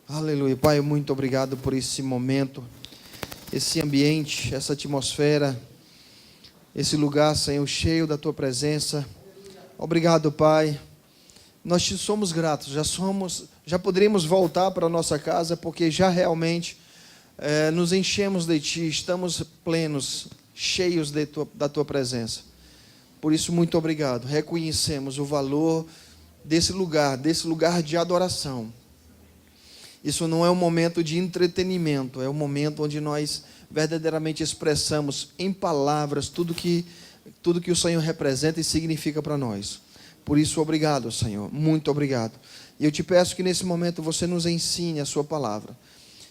Aleluia. Pai, muito obrigado por esse momento, esse ambiente, essa atmosfera, esse lugar, Senhor, cheio da Tua presença. Obrigado, Pai. Nós te somos gratos, já poderíamos voltar para a nossa casa, porque já realmente nos enchemos de Ti, estamos plenos, cheios da Tua presença. Por isso, muito obrigado. Reconhecemos o valor desse lugar de adoração. Isso não é um momento de entretenimento, é um momento onde nós verdadeiramente expressamos em palavras tudo que o Senhor representa e significa para nós. Por isso, obrigado, Senhor, muito obrigado. E eu te peço que nesse momento você nos ensine a sua palavra,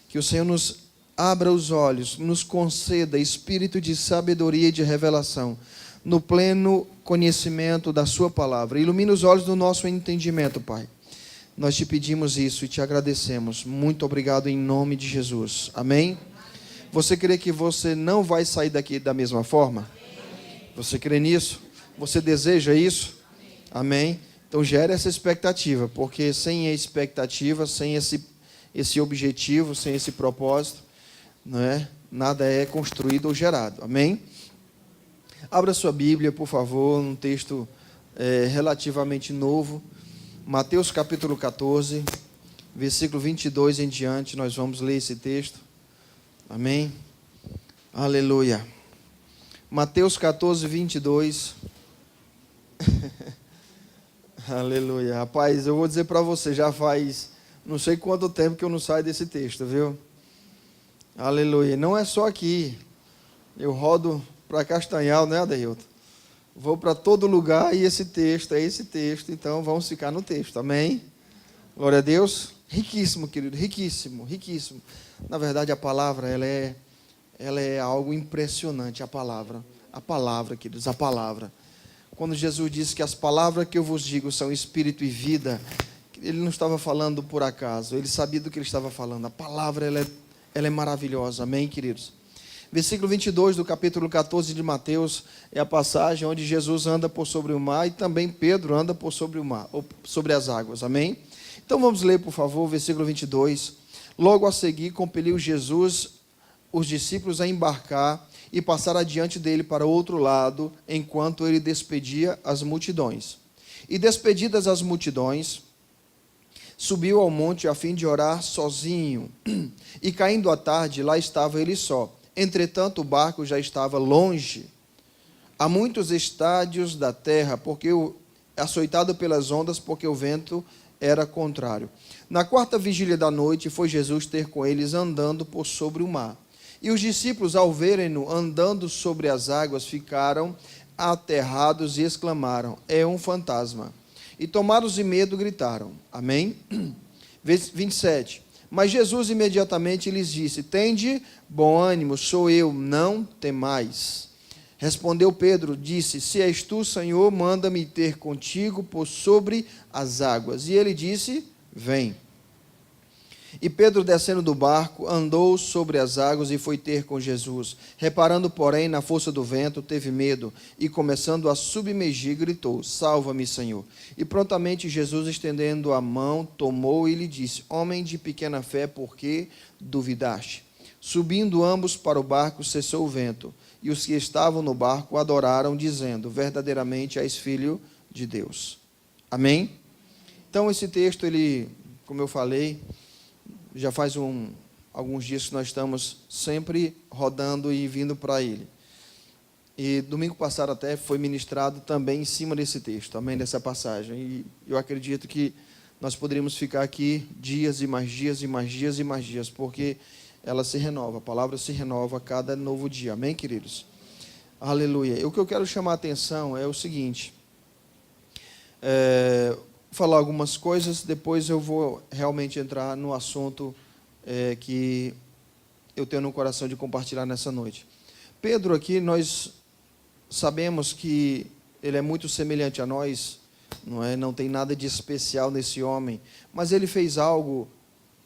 que o Senhor nos abra os olhos, nos conceda espírito de sabedoria e de revelação, no pleno conhecimento da sua palavra. Ilumina os olhos do nosso entendimento, Pai. Nós te pedimos isso e te agradecemos. Muito obrigado em nome de Jesus. Amém? Você crê que você não vai sair daqui da mesma forma? Você crê nisso? Você deseja isso? Amém? Então gere essa expectativa, porque sem a expectativa, sem esse objetivo, sem esse propósito, não é? Nada é construído ou gerado. Amém? Abra sua Bíblia, por favor, um texto relativamente novo. Mateus capítulo 14, versículo 22 em diante, nós vamos ler esse texto. Amém? Aleluia. Mateus 14, 22. Aleluia. Rapaz, eu vou dizer para você, já faz não sei quanto tempo que eu não saio desse texto, viu? Aleluia. Não é só aqui. Eu rodo para Castanhal, né, Adeilton? Vou para todo lugar e esse texto, então vamos ficar no texto, amém? Glória a Deus. Riquíssimo, querido, riquíssimo, riquíssimo. Na verdade, a palavra, ela é algo impressionante, a palavra, queridos, a palavra. Quando Jesus disse que as palavras que eu vos digo são espírito e vida, ele não estava falando por acaso, ele sabia do que ele estava falando. A palavra, ela é maravilhosa, amém, queridos? Versículo 22 do capítulo 14 de Mateus é a passagem onde Jesus anda por sobre o mar e também Pedro anda por sobre o mar, ou sobre as águas, amém? Então vamos ler, por favor, o versículo 22. Logo a seguir, compeliu Jesus os discípulos a embarcar e passar adiante dele para outro lado, enquanto ele despedia as multidões. E despedidas as multidões, subiu ao monte a fim de orar sozinho. E caindo a tarde, lá estava ele só. Entretanto, o barco já estava longe, a muitos estádios da terra, açoitado pelas ondas, porque o vento era contrário. Na quarta vigília da noite, foi Jesus ter com eles andando por sobre o mar. E os discípulos, ao verem-no andando sobre as águas, ficaram aterrados e exclamaram: é um fantasma. E tomados de medo, gritaram. Amém? 27. Mas Jesus imediatamente lhes disse: tende bom ânimo, sou eu, não temais. Respondeu Pedro, disse: se és tu, Senhor, manda-me ter contigo por sobre as águas. E ele disse: vem. E Pedro, descendo do barco, andou sobre as águas e foi ter com Jesus. Reparando, porém, na força do vento, teve medo e, começando a submergir, gritou: salva-me, Senhor. E prontamente Jesus, estendendo a mão, tomou e lhe disse: homem de pequena fé, por que duvidaste? Subindo ambos para o barco, cessou o vento. E os que estavam no barco adoraram, dizendo: verdadeiramente és filho de Deus. Amém? Então, esse texto, ele, como eu falei, já faz alguns dias que nós estamos sempre rodando e vindo para ele. E domingo passado até foi ministrado também em cima desse texto, amém, dessa passagem. E eu acredito que nós poderíamos ficar aqui dias e mais dias e mais dias e mais dias, porque ela se renova, a palavra se renova a cada novo dia, amém, queridos? Aleluia. E o que eu quero chamar a atenção é o seguinte, falar algumas coisas, depois eu vou realmente entrar no assunto que eu tenho no coração de compartilhar nessa noite. Pedro aqui, nós sabemos que ele é muito semelhante a nós, não tem nada de especial nesse homem, mas ele fez algo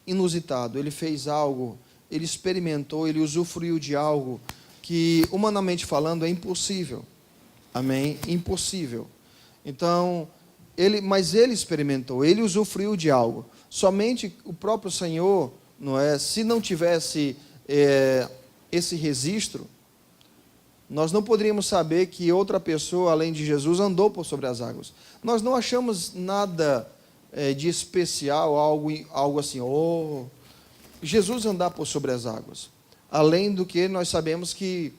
inusitado, ele experimentou, ele usufruiu de algo que, humanamente falando, é impossível, amém? Impossível. Então, mas ele experimentou, ele usufruiu de algo. Somente o próprio Senhor, não é? Se não tivesse esse registro, nós não poderíamos saber que outra pessoa, além de Jesus, andou por sobre as águas. Nós não achamos nada de especial, algo assim, Jesus andar por sobre as águas. Além do que nós sabemos que,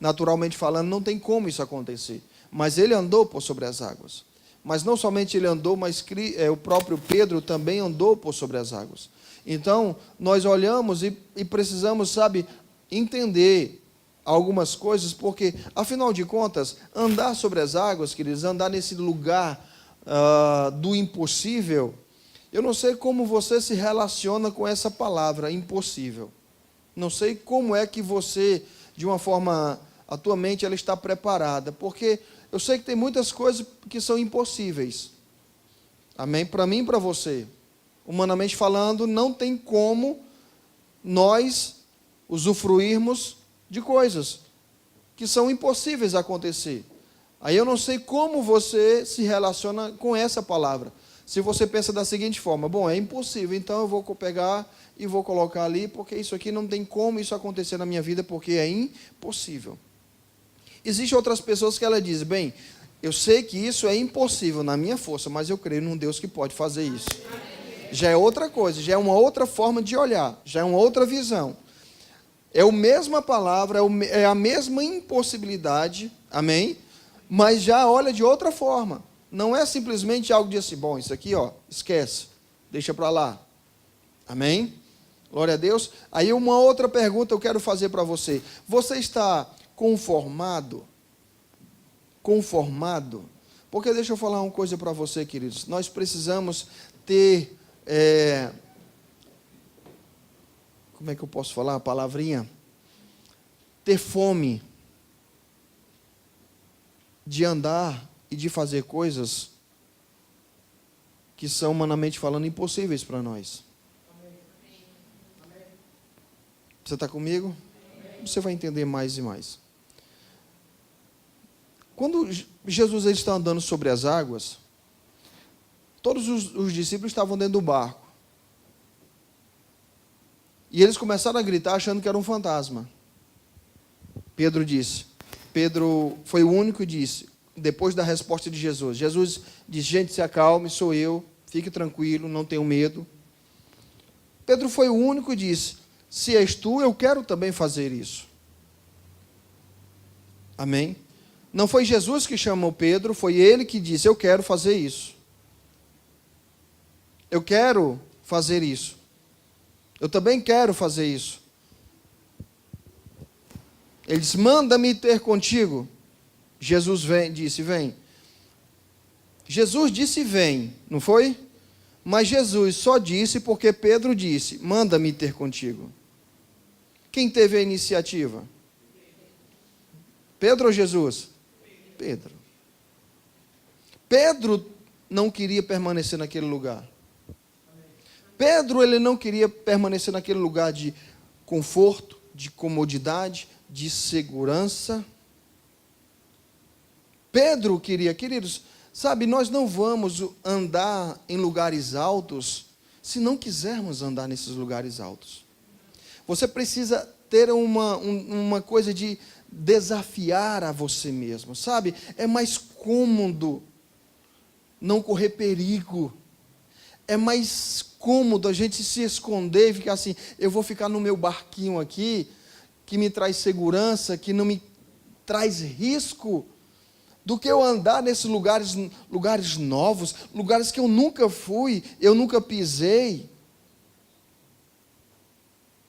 naturalmente falando, não tem como isso acontecer. Mas ele andou por sobre as águas. Mas não somente ele andou, mas o próprio Pedro também andou por sobre as águas. Então, nós olhamos e precisamos, entender algumas coisas, porque, afinal de contas, andar sobre as águas, queridos, andar nesse lugar do impossível, eu não sei como você se relaciona com essa palavra, impossível. Não sei como é que você, de uma forma, a tua mente ela está preparada, porque eu sei que tem muitas coisas que são impossíveis. Amém? Para mim e para você. Humanamente falando, não tem como nós usufruirmos de coisas que são impossíveis a acontecer. Aí eu não sei como você se relaciona com essa palavra. Se você pensa da seguinte forma, bom, é impossível, então eu vou pegar e vou colocar ali, porque isso aqui não tem como isso acontecer na minha vida, porque é impossível. Existem outras pessoas que ela diz, bem, eu sei que isso é impossível na minha força, mas eu creio num Deus que pode fazer isso. Já é outra coisa, já é uma outra forma de olhar, já é uma outra visão. É a mesma palavra, é a mesma impossibilidade, amém? Mas já olha de outra forma. Não é simplesmente algo de assim, bom, isso aqui, esquece, deixa para lá. Amém? Glória a Deus. Aí uma outra pergunta eu quero fazer para você. Você está conformado? Conformado? Porque deixa eu falar uma coisa para você, queridos. Nós precisamos ter... como é que eu posso falar a palavrinha? Ter fome de andar e de fazer coisas que são, humanamente falando, impossíveis para nós. Você está comigo? Você vai entender mais e mais. Quando Jesus está andando sobre as águas, todos os discípulos estavam dentro do barco. E eles começaram a gritar achando que era um fantasma. Pedro foi o único que disse, depois da resposta de Jesus. Jesus disse, gente, se acalme, sou eu, fique tranquilo, não tenho medo. Pedro foi o único que disse, se és tu, eu quero também fazer isso. Amém? Não foi Jesus que chamou Pedro, foi ele que disse, eu quero fazer isso. Eu quero fazer isso. Eu também quero fazer isso. Ele disse, manda-me ter contigo. Jesus disse, vem. Jesus disse, vem, não foi? Mas Jesus só disse porque Pedro disse, manda-me ter contigo. Quem teve a iniciativa? Pedro ou Jesus? Pedro. Pedro não queria permanecer naquele lugar. Pedro, ele não queria permanecer naquele lugar de conforto, de comodidade, de segurança. Pedro queria, queridos, nós não vamos andar em lugares altos se não quisermos andar nesses lugares altos. Você precisa ter uma coisa de desafiar a você mesmo, É mais cômodo não correr perigo. É mais cômodo a gente se esconder e ficar assim, eu vou ficar no meu barquinho aqui, que me traz segurança, que não me traz risco, do que eu andar nesses lugares novos, lugares que eu nunca fui, eu nunca pisei.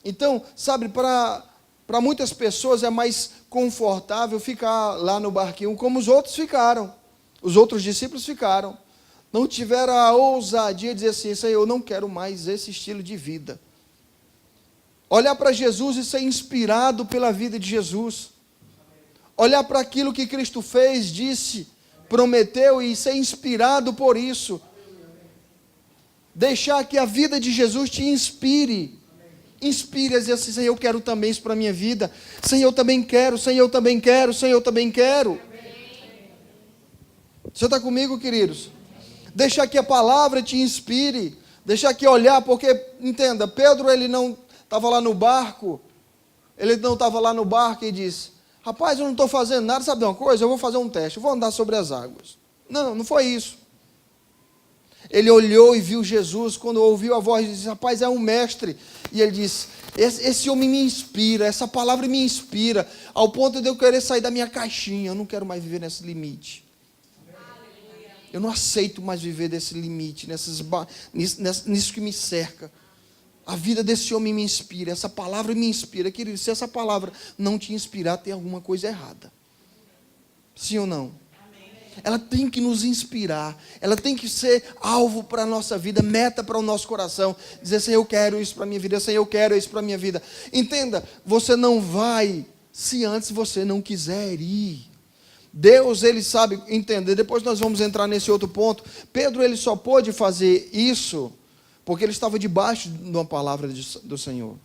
Então, para muitas pessoas é mais confortável ficar lá no barquinho, como os outros ficaram, os outros discípulos ficaram. Não tiveram a ousadia de dizer assim, Senhor, eu não quero mais esse estilo de vida. Olhar para Jesus e ser inspirado pela vida de Jesus. Olhar para aquilo que Cristo fez, disse, prometeu e ser inspirado por isso. Deixar que a vida de Jesus te inspire. Inspire a dizer assim, Senhor, eu quero também isso para a minha vida. Senhor, eu também quero, Senhor, eu também quero, Senhor, eu também quero. Você está comigo, queridos? Deixa que a palavra te inspire. Deixa que olhar, porque, entenda, Pedro, ele não estava lá no barco. Ele não estava lá no barco e disse: rapaz, eu não estou fazendo nada, sabe de uma coisa? Eu vou fazer um teste, eu vou andar sobre as águas. Não, não foi isso. Ele olhou e viu Jesus, quando ouviu a voz, disse: rapaz, é um mestre. E ele disse: esse homem me inspira, essa palavra me inspira, ao ponto de eu querer sair da minha caixinha. Eu não quero mais viver nesse limite. Eu não aceito mais viver desse limite, nisso que me cerca. A vida desse homem me inspira, essa palavra me inspira. Querido, se essa palavra não te inspirar, tem alguma coisa errada. Sim ou não? Ela tem que nos inspirar, ela tem que ser alvo para a nossa vida, meta para o nosso coração. Dizer: Senhor, eu quero isso para a minha vida, Senhor, eu quero isso para a minha vida. Entenda, você não vai se antes você não quiser ir. Deus, Ele sabe entender. Depois nós vamos entrar nesse outro ponto. Pedro, ele só pôde fazer isso porque ele estava debaixo de uma palavra do Senhor.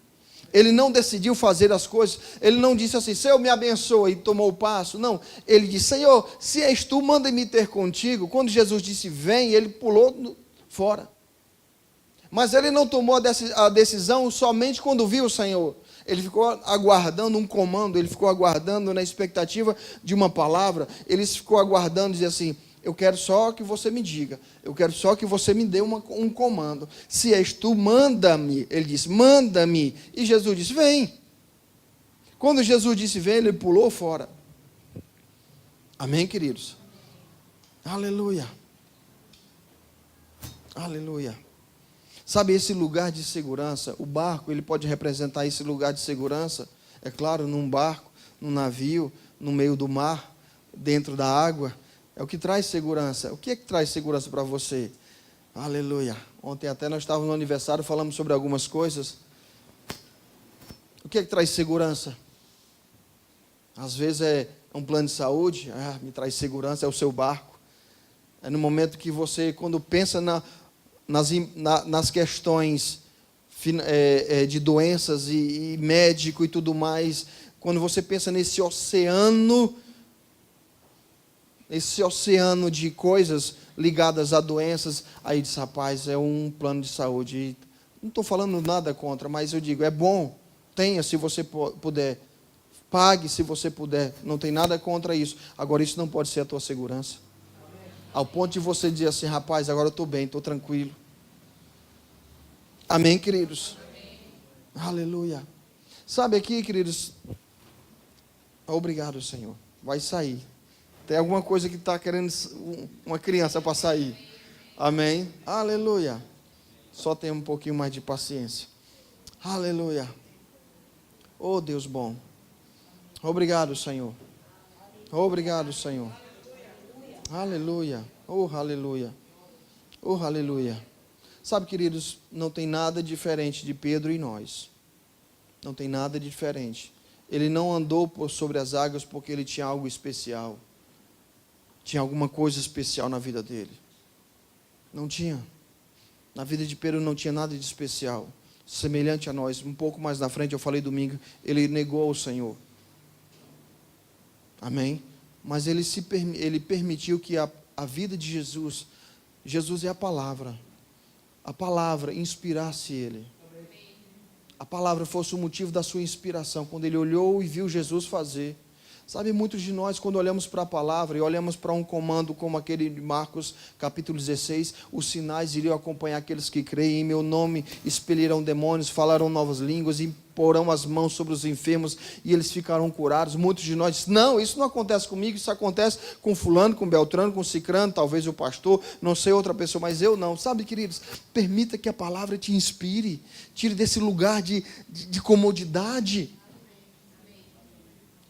Ele não decidiu fazer as coisas. Ele não disse assim: Senhor, me abençoa, e tomou o passo. Não, ele disse: Senhor, se és tu, manda-me ter contigo. Quando Jesus disse vem, ele pulou fora. Mas ele não tomou a decisão somente quando viu o Senhor. Ele ficou aguardando um comando, ele ficou aguardando na expectativa de uma palavra. Ele ficou aguardando, dizer assim: eu quero só que você me diga, eu quero só que você me dê um comando. Se és tu, manda-me. Ele disse: manda-me. E Jesus disse: vem. Quando Jesus disse vem, ele pulou fora. Amém, queridos? Aleluia. Aleluia. Sabe, esse lugar de segurança, o barco, ele pode representar esse lugar de segurança, é claro, num barco, num navio, no meio do mar, dentro da água. É o que traz segurança. O que é que traz segurança para você? Aleluia. Ontem até nós estávamos no aniversário, falamos sobre algumas coisas. O que é que traz segurança? Às vezes é um plano de saúde, me traz segurança, é o seu barco. É no momento que você, quando pensa nas questões de doenças e médico e tudo mais, quando você pensa nesse oceano de coisas ligadas a doenças, aí diz: rapaz, é um plano de saúde. E não estou falando nada contra, mas eu digo, é bom, tenha se você puder, pague se você puder, não tem nada contra isso. Agora, isso não pode ser a tua segurança. Ao ponto de você dizer assim: rapaz, agora eu estou bem, estou tranquilo. Amém, queridos? Amém. Aleluia. Sabe aqui, queridos, obrigado, Senhor. Vai sair. Tem alguma coisa que está querendo uma criança para sair. Amém? Aleluia. Só tem um pouquinho mais de paciência. Aleluia. Oh, Deus bom. Obrigado, Senhor. Obrigado, Senhor. Aleluia. Oh, aleluia. Oh, aleluia. Sabe, queridos, não tem nada diferente de Pedro e nós. Não tem nada diferente. Ele não andou sobre as águas porque ele tinha algo especial. Tinha alguma coisa especial na vida dele. Não tinha. Na vida de Pedro não tinha nada de especial. Semelhante a nós. Um pouco mais na frente, eu falei domingo, ele negou o Senhor. Amém? Mas ele permitiu que a vida de Jesus é a palavra inspirasse ele. A palavra fosse o motivo da sua inspiração. Quando ele olhou e viu Jesus fazer. Sabe, muitos de nós, quando olhamos para a palavra e olhamos para um comando como aquele de Marcos capítulo 16, os sinais iriam acompanhar aqueles que creem, em meu nome expelirão demônios, falarão novas línguas, porão as mãos sobre os enfermos e eles ficarão curados. Muitos de nós dizem: não, isso não acontece comigo, isso acontece com fulano, com beltrano, com cicrano, talvez o pastor, não sei outra pessoa, mas eu não. Sabe, queridos, permita que a palavra te inspire, tire desse lugar de comodidade.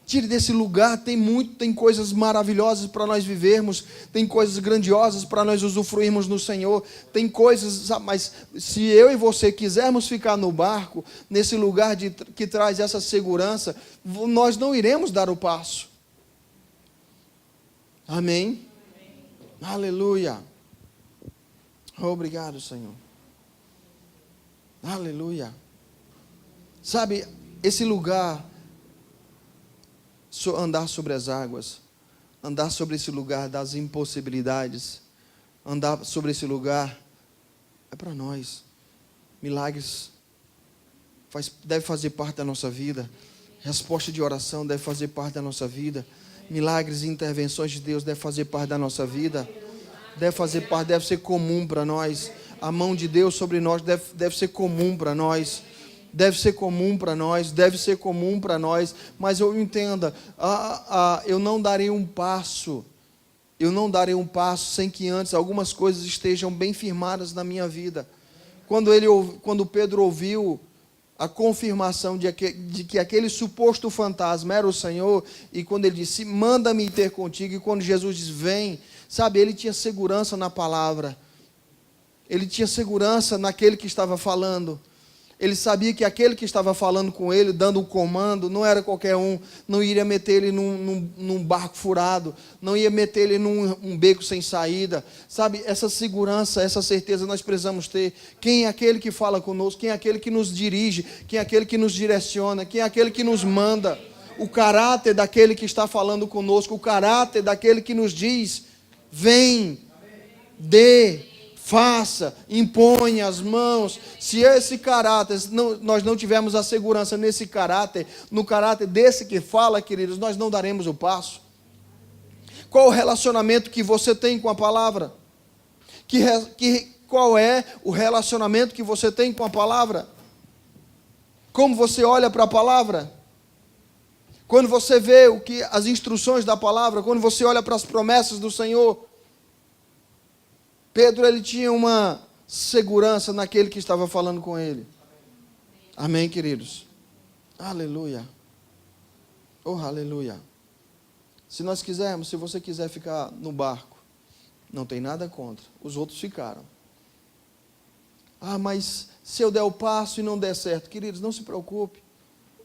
Tire desse lugar, tem coisas maravilhosas para nós vivermos, tem coisas grandiosas para nós usufruirmos no Senhor, tem coisas, mas se eu e você quisermos ficar no barco, nesse lugar que traz essa segurança, nós não iremos dar o passo. Amém? Amém. Aleluia. Obrigado, Senhor. Aleluia. Sabe, esse lugar, andar sobre as águas, andar sobre esse lugar das impossibilidades, andar sobre esse lugar, é para nós. Milagres deve fazer parte da nossa vida. Resposta de oração deve fazer parte da nossa vida. Milagres e intervenções de Deus deve fazer parte da nossa vida. Deve fazer parte, deve ser comum para nós. A mão de Deus sobre nós deve ser comum para nós. Deve ser comum para nós, deve ser comum para nós. Mas eu entenda, eu não darei um passo. Eu não darei um passo sem que antes algumas coisas estejam bem firmadas na minha vida. Quando Pedro ouviu a confirmação de que aquele suposto fantasma era o Senhor, e quando ele disse, manda-me ter contigo, e quando Jesus diz, vem, sabe, ele tinha segurança na palavra, ele tinha segurança naquele que estava falando, ele sabia que aquele que estava falando com ele, dando o comando, não era qualquer um, não iria meter ele num barco furado, não ia meter ele num beco sem saída, sabe, essa segurança, essa certeza nós precisamos ter. Quem é aquele que fala conosco, quem é aquele que nos dirige, quem é aquele que nos direciona, quem é aquele que nos manda, o caráter daquele que está falando conosco, o caráter daquele que nos diz, vem, dê, faça, imponha as mãos. Se esse caráter, nós não tivermos a segurança nesse caráter, no caráter desse que fala, queridos, nós não daremos o passo. Qual o relacionamento que você tem com a palavra? Qual é o relacionamento que você tem com a palavra? Como você olha para a palavra? Quando você vê as instruções da palavra, quando você olha para as promessas do Senhor, Pedro, ele tinha uma segurança naquele que estava falando com ele. Amém, queridos? Aleluia. Oh, aleluia. Se você quiser ficar no barco, não tem nada contra. Os outros ficaram. Mas se eu der o passo e não der certo, queridos, não se preocupe.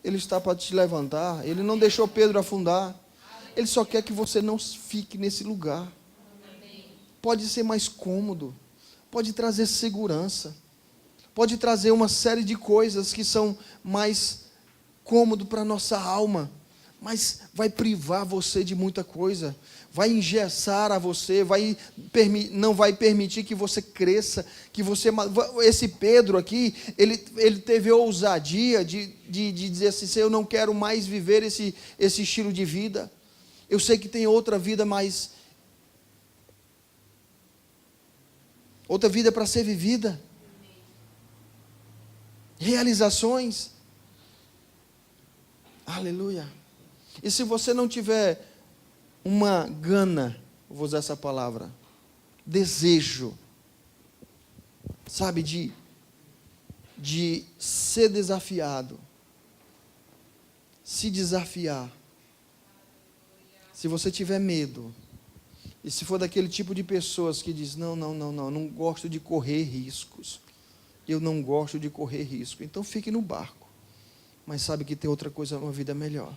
Ele está para te levantar. Ele não deixou Pedro afundar. Ele só quer que você não fique nesse lugar. Pode ser mais cômodo, pode trazer segurança, pode trazer uma série de coisas que são mais cômodo para a nossa alma, mas vai privar você de muita coisa, vai engessar a você, não vai permitir que você cresça, esse Pedro aqui, ele teve a ousadia de dizer assim, eu não quero mais viver esse estilo de vida, eu sei que tem outra vida mais... outra vida para ser vivida, realizações, aleluia. E se você não tiver uma gana, vou usar essa palavra, desejo, sabe, de ser desafiado, se desafiar, se você tiver medo, e se for daquele tipo de pessoas que diz, não gosto de correr riscos. Eu não gosto de correr risco. Então fique no barco. Mas sabe que tem outra coisa, uma vida melhor.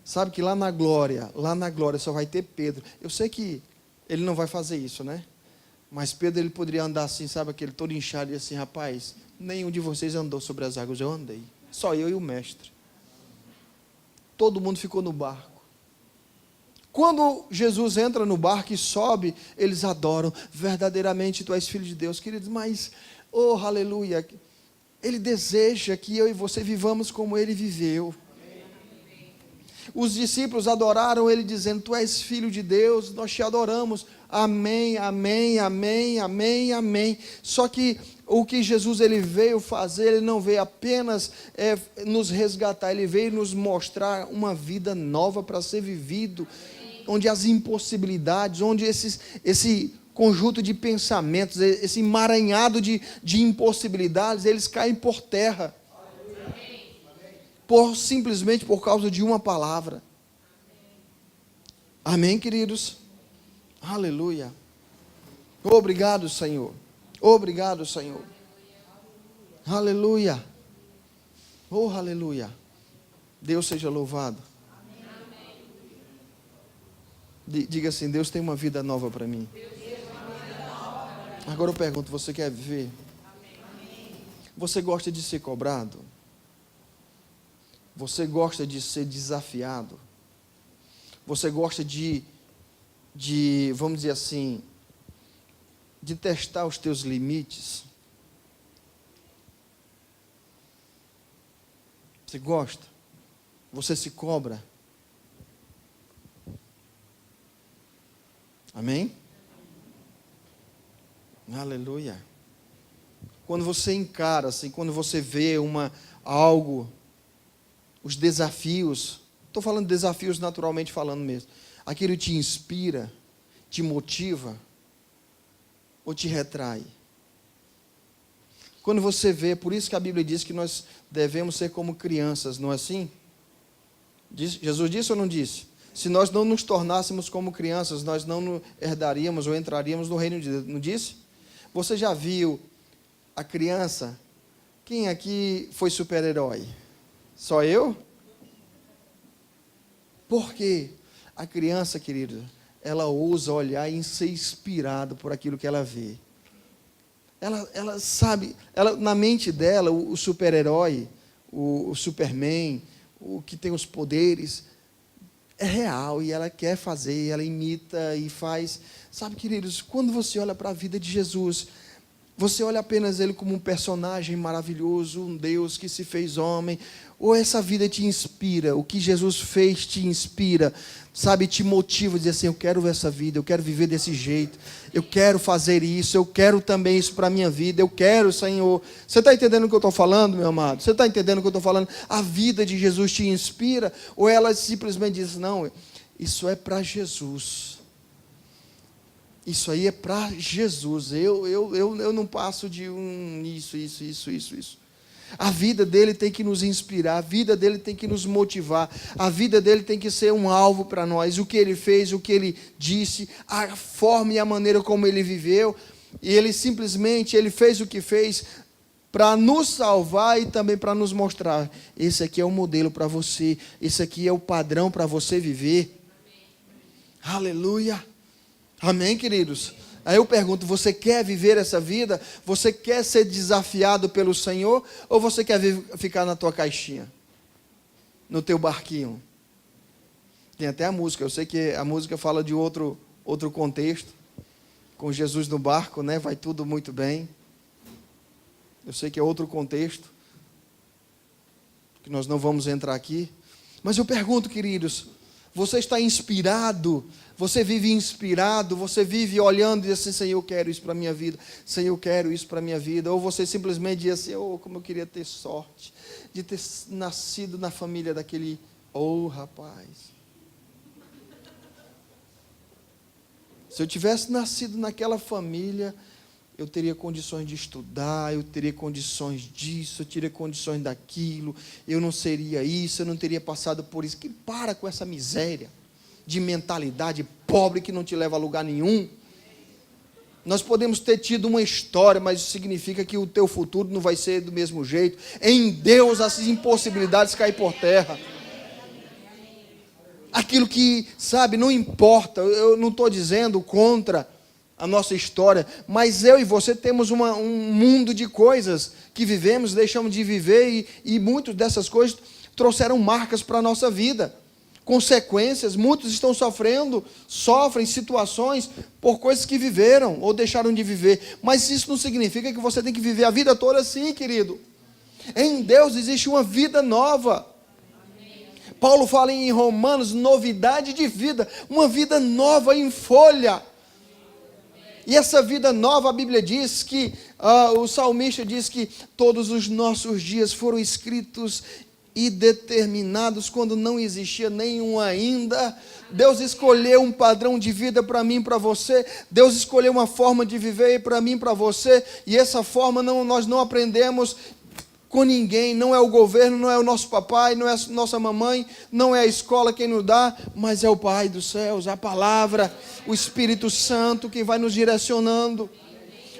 Sabe que lá na glória só vai ter Pedro. Eu sei que ele não vai fazer isso, né? Mas Pedro, ele poderia andar assim, sabe, aquele todo inchado e assim, rapaz, nenhum de vocês andou sobre as águas, eu andei. Só eu e o mestre. Todo mundo ficou no barco. Quando Jesus entra no barco e sobe, eles adoram, verdadeiramente tu és filho de Deus, queridos, mas, oh, aleluia, ele deseja que eu e você vivamos como ele viveu. Os discípulos adoraram ele dizendo, tu és filho de Deus, nós te adoramos, amém, amém, amém, amém, amém. Só que o que Jesus ele veio fazer, ele não veio apenas nos resgatar, ele veio nos mostrar uma vida nova para ser vivido, onde as impossibilidades, onde esse conjunto de pensamentos, esse emaranhado de impossibilidades, eles caem por terra, simplesmente por causa de uma palavra. Amém, queridos? Aleluia. Obrigado, Senhor. Obrigado, Senhor. Aleluia. Oh, aleluia. Deus seja louvado. Diga assim, Deus tem uma vida nova para mim. Agora eu pergunto, você quer viver? Você gosta de ser cobrado? Você gosta de ser desafiado? Você gosta de vamos dizer assim, de testar os teus limites? Você gosta? Você se cobra? Amém? Aleluia. Quando você encara, assim, quando você vê algo, os desafios, estou falando de desafios naturalmente falando mesmo, aquilo te inspira, te motiva ou te retrai? Quando você vê, por isso que a Bíblia diz que nós devemos ser como crianças, não é assim? Jesus disse ou não disse? Se nós não nos tornássemos como crianças, nós não herdaríamos ou entraríamos no reino de Deus, não disse? Você já viu a criança? Quem aqui foi super-herói? Só eu? Por quê? A criança, querido, ela ousa olhar e ser inspirada por aquilo que ela vê. Ela sabe, na mente dela, o super-herói, o Superman, o que tem os poderes, é real e ela quer fazer, ela imita e faz. Sabe, queridos, quando você olha para a vida de Jesus, você olha apenas ele como um personagem maravilhoso, um Deus que se fez homem, ou essa vida te inspira, o que Jesus fez te inspira, sabe, te motiva a dizer assim, eu quero ver essa vida, eu quero viver desse jeito, eu quero fazer isso, eu quero também isso para a minha vida, eu quero, Senhor. Você está entendendo o que eu estou falando, meu amado? Você está entendendo o que eu estou falando? A vida de Jesus te inspira, ou ela simplesmente diz, não, isso é para Jesus. Isso aí é para Jesus, eu não passo de isso. A vida dele tem que nos inspirar, a vida dele tem que nos motivar, a vida dele tem que ser um alvo para nós, o que ele fez, o que ele disse, a forma e a maneira como ele viveu, e ele simplesmente, ele fez o que fez para nos salvar e também para nos mostrar, esse aqui é o modelo para você, esse aqui é o padrão para você viver. Amém. Aleluia. Amém, queridos? Aí eu pergunto, você quer viver essa vida? Você quer ser desafiado pelo Senhor? Ou você quer ficar na tua caixinha? No teu barquinho? Tem até a música, eu sei que a música fala de outro contexto. Com Jesus no barco, né? Vai tudo muito bem. Eu sei que é outro contexto, que nós não vamos entrar aqui. Mas eu pergunto, queridos, você está inspirado? Você vive inspirado? Você vive olhando e diz assim, Senhor, eu quero isso para a minha vida. Senhor, eu quero isso para a minha vida. Ou você simplesmente diz assim, oh, como eu queria ter sorte de ter nascido na família daquele, oh, rapaz. Se eu tivesse nascido naquela família, eu teria condições de estudar, eu teria condições disso, eu teria condições daquilo, eu não seria isso, eu não teria passado por isso. Que para com essa miséria de mentalidade pobre que não te leva a lugar nenhum. Nós podemos ter tido uma história, mas isso significa que o teu futuro não vai ser do mesmo jeito. Em Deus as impossibilidades caem por terra. Aquilo que, sabe, não importa, eu não estou dizendo contra a nossa história, mas eu e você temos um mundo de coisas que vivemos, deixamos de viver, e muitas dessas coisas trouxeram marcas para a nossa vida, consequências. Muitos estão sofrem situações por coisas que viveram ou deixaram de viver, mas isso não significa que você tem que viver a vida toda assim, querido. Em Deus existe uma vida nova. Paulo fala em Romanos, novidade de vida, uma vida nova em folha. E essa vida nova, a Bíblia diz que, o salmista diz que todos os nossos dias foram escritos e determinados quando não existia nenhum ainda. Deus escolheu um padrão de vida para mim e para você. Deus escolheu uma forma de viver para mim e para você. E essa forma nós não aprendemos com ninguém. Não é o governo, não é o nosso papai, não é a nossa mamãe, não é a escola quem nos dá, mas é o Pai dos céus, a palavra, o Espírito Santo que vai nos direcionando.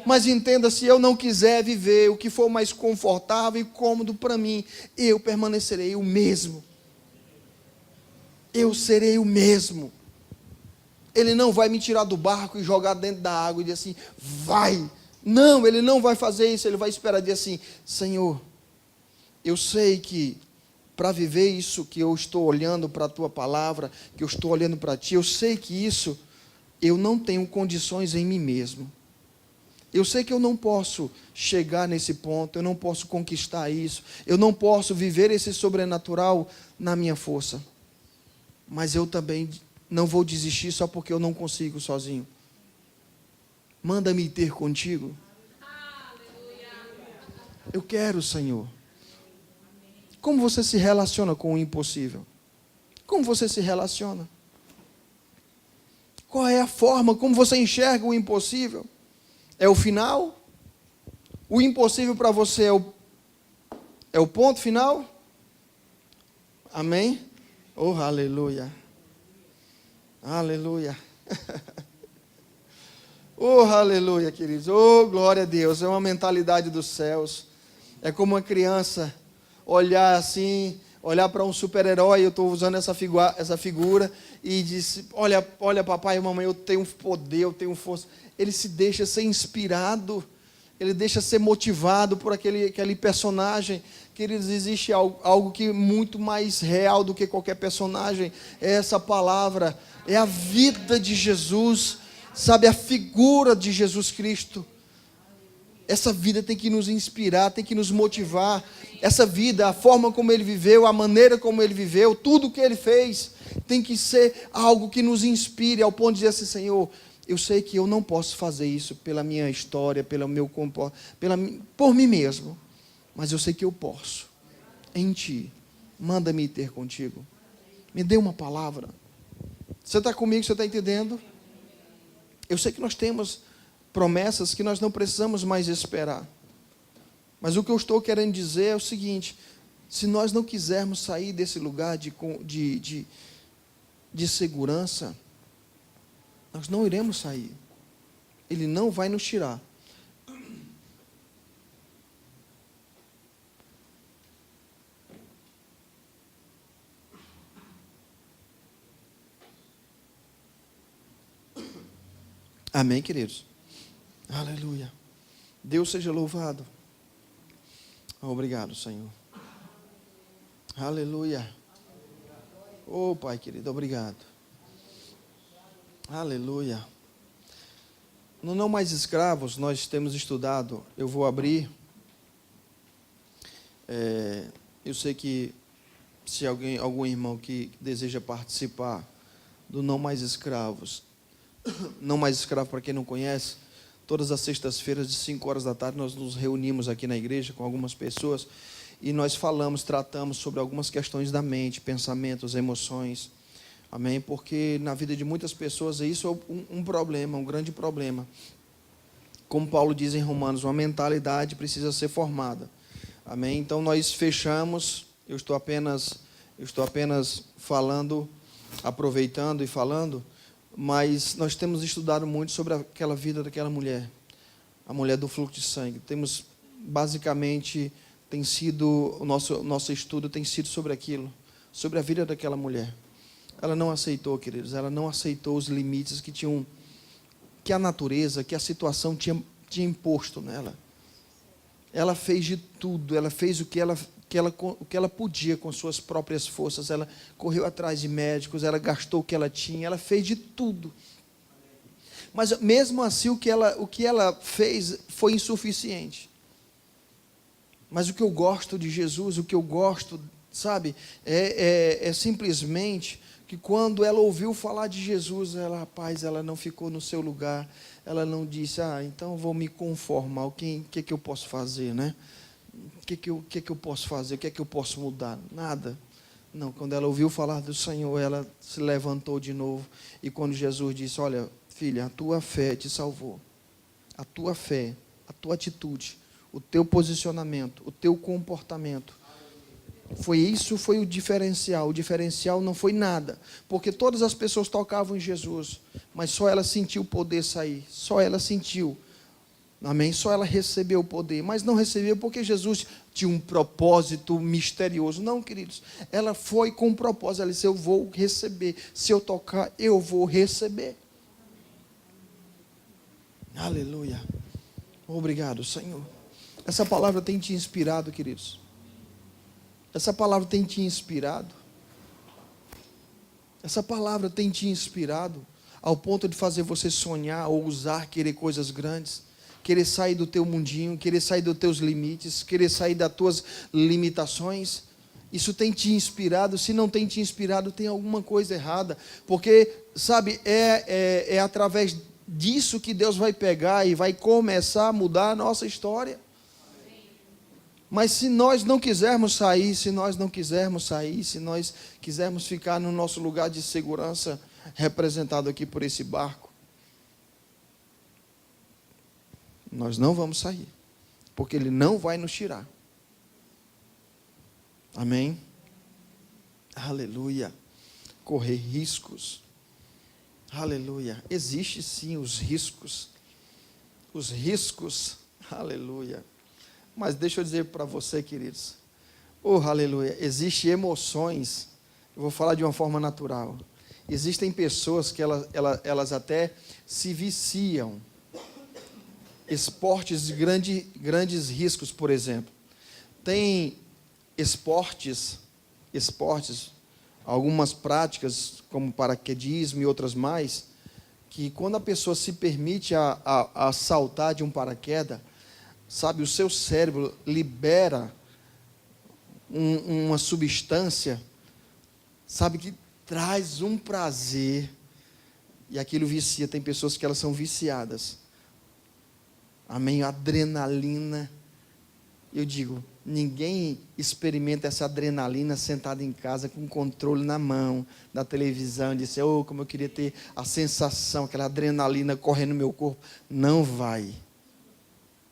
Mas entenda, se eu não quiser viver o que for mais confortável e cômodo para mim, eu permanecerei o mesmo. Eu serei o mesmo. Ele não vai me tirar do barco e jogar dentro da água e dizer assim, vai. Não, ele não vai fazer isso, ele vai esperar dizer assim, Senhor, eu sei que para viver isso que eu estou olhando para a tua palavra, que eu estou olhando para ti, eu sei que isso eu não tenho condições em mim mesmo. Eu sei que eu não posso chegar nesse ponto, eu não posso conquistar isso, eu não posso viver esse sobrenatural na minha força. Mas eu também não vou desistir só porque eu não consigo sozinho. Manda-me ter contigo. Eu quero, Senhor. Como você se relaciona com o impossível? Como você se relaciona? Qual é a forma como você enxerga o impossível? É o final? O impossível para você é o ponto final? Amém? Oh, aleluia. Aleluia. Oh, aleluia, queridos. Oh, glória a Deus. É uma mentalidade dos céus. É como uma criança olhar assim, olhar para um super-herói. Eu estou usando essa figura e diz: olha, papai e mamãe, eu tenho poder, eu tenho força. Ele se deixa ser inspirado, ele deixa ser motivado por aquele personagem. Queridos, existe algo que é muito mais real do que qualquer personagem. É essa palavra, é a vida de Jesus, sabe, a figura de Jesus Cristo. Essa vida tem que nos inspirar, tem que nos motivar. Essa vida, a forma como ele viveu, a maneira como ele viveu, tudo que ele fez, tem que ser algo que nos inspire ao ponto de dizer assim: Senhor, eu sei que eu não posso fazer isso pela minha história, pelo meu comportamento, por mim mesmo, mas eu sei que eu posso. Em Ti, manda-me ter contigo. Me dê uma palavra. Você está comigo, você está entendendo? Eu sei que nós temos promessas que nós não precisamos mais esperar. Mas o que eu estou querendo dizer é o seguinte: se nós não quisermos sair desse lugar de segurança, nós não iremos sair. Ele não vai nos tirar. Amém, queridos? Aleluia. Deus seja louvado. Obrigado, Senhor. Aleluia. Oh, Pai querido, obrigado. Aleluia. No Não Mais Escravos, nós temos estudado. Eu vou abrir. Eu sei que se algum irmão que deseja participar do Não Mais Escravos, Não Mais Escravo, para quem não conhece, todas as sextas-feiras, de 5 horas da tarde, nós nos reunimos aqui na igreja com algumas pessoas e nós tratamos sobre algumas questões da mente, pensamentos, emoções. Amém? Porque na vida de muitas pessoas isso é um problema, um grande problema. Como Paulo diz em Romanos, uma mentalidade precisa ser formada. Amém? Então nós fechamos, eu estou apenas falando, aproveitando e falando, mas nós temos estudado muito sobre aquela vida daquela mulher, a mulher do fluxo de sangue. Temos, basicamente, o nosso estudo tem sido sobre aquilo, sobre a vida daquela mulher. Ela não aceitou, queridos, ela não aceitou os limites que a natureza, que a situação tinha imposto nela. Ela fez de tudo, ela fez o que ela podia com suas próprias forças. Ela correu atrás de médicos, ela gastou o que ela tinha, ela fez de tudo. Mas mesmo assim o que ela fez foi insuficiente. Mas o que eu gosto de Jesus, o que eu gosto, sabe, é simplesmente que quando ela ouviu falar de Jesus, ela não ficou no seu lugar, ela não disse: então eu vou me conformar, o que eu posso fazer, né? O que eu posso fazer, o que eu posso mudar? Nada. Não, quando ela ouviu falar do Senhor, ela se levantou de novo, e quando Jesus disse: olha, filha, a tua fé te salvou, a tua fé, a tua atitude, o teu posicionamento, o teu comportamento, foi o diferencial. O diferencial não foi nada, porque todas as pessoas tocavam em Jesus, mas só ela sentiu o poder sair, só ela sentiu, amém? Só ela recebeu o poder, mas não recebeu porque Jesus tinha um propósito misterioso. Não, queridos, ela foi com um propósito. Ela disse: eu vou receber, se eu tocar, eu vou receber. Aleluia. Obrigado, Senhor. Essa palavra tem te inspirado, queridos? Essa palavra tem te inspirado? Essa palavra tem te inspirado ao ponto de fazer você sonhar, ousar, querer coisas grandes, querer sair do teu mundinho, querer sair dos teus limites, querer sair das tuas limitações. Isso tem te inspirado? Se não tem te inspirado, tem alguma coisa errada. Porque, sabe, é através disso que Deus vai pegar e vai começar a mudar a nossa história. Mas se nós não quisermos sair, se nós quisermos ficar no nosso lugar de segurança, representado aqui por esse barco, nós não vamos sair, porque Ele não vai nos tirar. Amém? Aleluia. Correr riscos. Aleluia. Existe sim os riscos. Os riscos. Aleluia. Mas deixa eu dizer para você, queridos. Oh, aleluia. Existem emoções. Eu vou falar de uma forma natural. Existem pessoas que elas até se viciam. Esportes de grandes riscos, por exemplo. Tem esportes, algumas práticas, como paraquedismo e outras mais, que quando a pessoa se permite a saltar de um paraquedas, sabe, o seu cérebro libera uma substância, sabe, que traz um prazer, e aquilo vicia. Tem pessoas que elas são viciadas. Amém? Adrenalina. Eu digo, ninguém experimenta essa adrenalina sentado em casa com o controle na mão, da televisão, e diz, oh, como eu queria ter a sensação, aquela adrenalina correndo no meu corpo. Não vai.